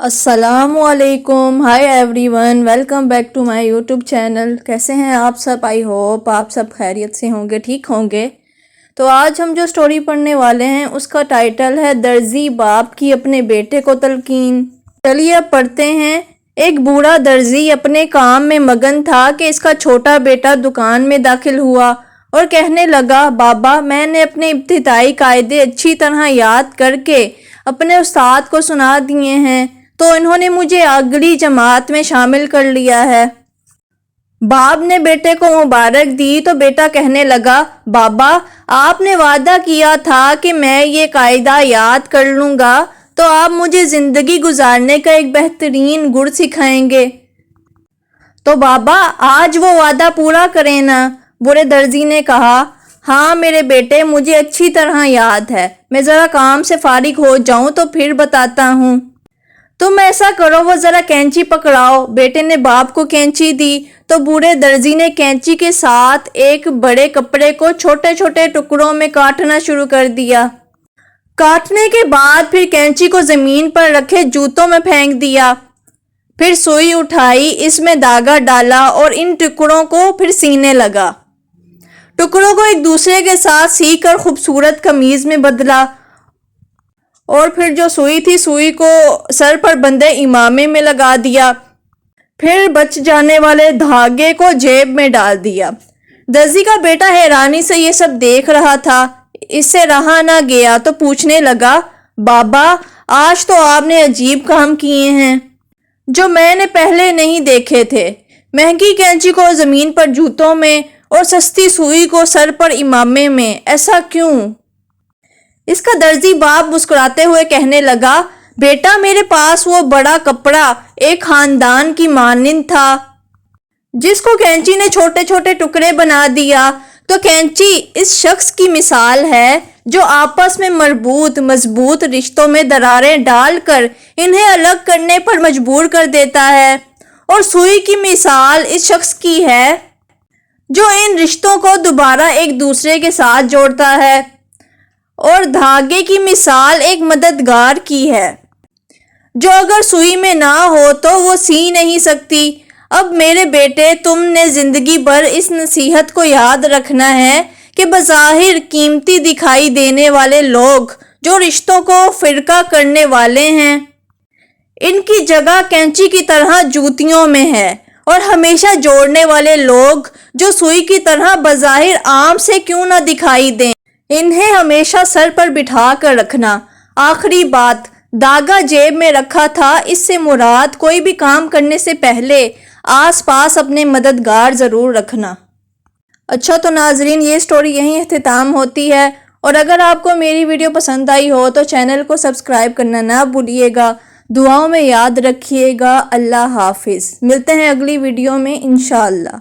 السلام علیکم، hi everyone, welcome back to my YouTube channel. کیسے ہیں آپ سب؟ آئی ہوپ آپ سب خیریت سے ہوں گے، ٹھیک ہوں گے۔ تو آج ہم جو سٹوری پڑھنے والے ہیں اس کا ٹائٹل ہے درزی باپ کی اپنے بیٹے کو تلقین۔ چلیے اب پڑھتے ہیں۔ ایک بوڑھا درزی اپنے کام میں مگن تھا کہ اس کا چھوٹا بیٹا دکان میں داخل ہوا اور کہنے لگا، بابا میں نے اپنے ابتدائی قاعدے اچھی طرح یاد کر کے اپنے استاد کو سنا دیے ہیں، تو انہوں نے مجھے اگلی جماعت میں شامل کر لیا ہے۔ باپ نے بیٹے کو مبارک دی تو بیٹا کہنے لگا، بابا آپ نے وعدہ کیا تھا کہ میں یہ قاعدہ یاد کر لوں گا تو آپ مجھے زندگی گزارنے کا ایک بہترین گڑ سکھائیں گے۔ تو بابا آج وہ وعدہ پورا کریں نا۔ بوڑھے درزی نے کہا، ہاں میرے بیٹے، مجھے اچھی طرح یاد ہے، میں ذرا کام سے فارغ ہو جاؤں تو پھر بتاتا ہوں۔ تم ایسا کرو، وہ ذرا کینچی پکڑاؤ۔ بیٹے نے باپ کو کینچی دی تو بوڑھے درزی نے کینچی کے ساتھ ایک بڑے کپڑے کو چھوٹے چھوٹے ٹکڑوں میں کاٹنا شروع کر دیا۔ کاٹنے کے بعد پھر کینچی کو زمین پر رکھے جوتوں میں پھینک دیا۔ پھر سوئی اٹھائی، اس میں دھاگا ڈالا اور ان ٹکڑوں کو پھر سینے لگا۔ ٹکڑوں کو ایک دوسرے کے ساتھ سی کر خوبصورت قمیض میں بدلا اور پھر جو سوئی تھی، سوئی کو سر پر بندھے امامے میں لگا دیا۔ پھر بچ جانے والے دھاگے کو جیب میں ڈال دیا۔ درزی کا بیٹا حیرانی سے یہ سب دیکھ رہا تھا، اس سے رہا نہ گیا تو پوچھنے لگا، بابا آج تو آپ نے عجیب کام کیے ہیں جو میں نے پہلے نہیں دیکھے تھے۔ مہنگی کینچی کو زمین پر جوتوں میں اور سستی سوئی کو سر پر امامے میں، ایسا کیوں؟ اس کا درزی باپ مسکراتے ہوئے کہنے لگا، بیٹا میرے پاس وہ بڑا کپڑا ایک خاندان کی مانند تھا جس کو کینچی نے چھوٹے چھوٹے ٹکڑے بنا دیا۔ تو کینچی اس شخص کی مثال ہے جو آپس میں مربوط مضبوط رشتوں میں دراریں ڈال کر انہیں الگ کرنے پر مجبور کر دیتا ہے، اور سوئی کی مثال اس شخص کی ہے جو ان رشتوں کو دوبارہ ایک دوسرے کے ساتھ جوڑتا ہے، اور دھاگے کی مثال ایک مددگار کی ہے جو اگر سوئی میں نہ ہو تو وہ سی نہیں سکتی۔ اب میرے بیٹے، تم نے زندگی بھر اس نصیحت کو یاد رکھنا ہے کہ بظاہر قیمتی دکھائی دینے والے لوگ جو رشتوں کو فرقہ کرنے والے ہیں، ان کی جگہ کینچی کی طرح جوتیوں میں ہے، اور ہمیشہ جوڑنے والے لوگ جو سوئی کی طرح بظاہر عام سے کیوں نہ دکھائی دیں، انہیں ہمیشہ سر پر بٹھا کر رکھنا۔ آخری بات، دھاگا جیب میں رکھا تھا، اس سے مراد کوئی بھی کام کرنے سے پہلے آس پاس اپنے مددگار ضرور رکھنا۔ اچھا تو ناظرین، یہ سٹوری یہیں اختتام ہوتی ہے، اور اگر آپ کو میری ویڈیو پسند آئی ہو تو چینل کو سبسکرائب کرنا نہ بھولیے گا۔ دعاؤں میں یاد رکھیے گا۔ اللہ حافظ۔ ملتے ہیں اگلی ویڈیو میں انشاءاللہ۔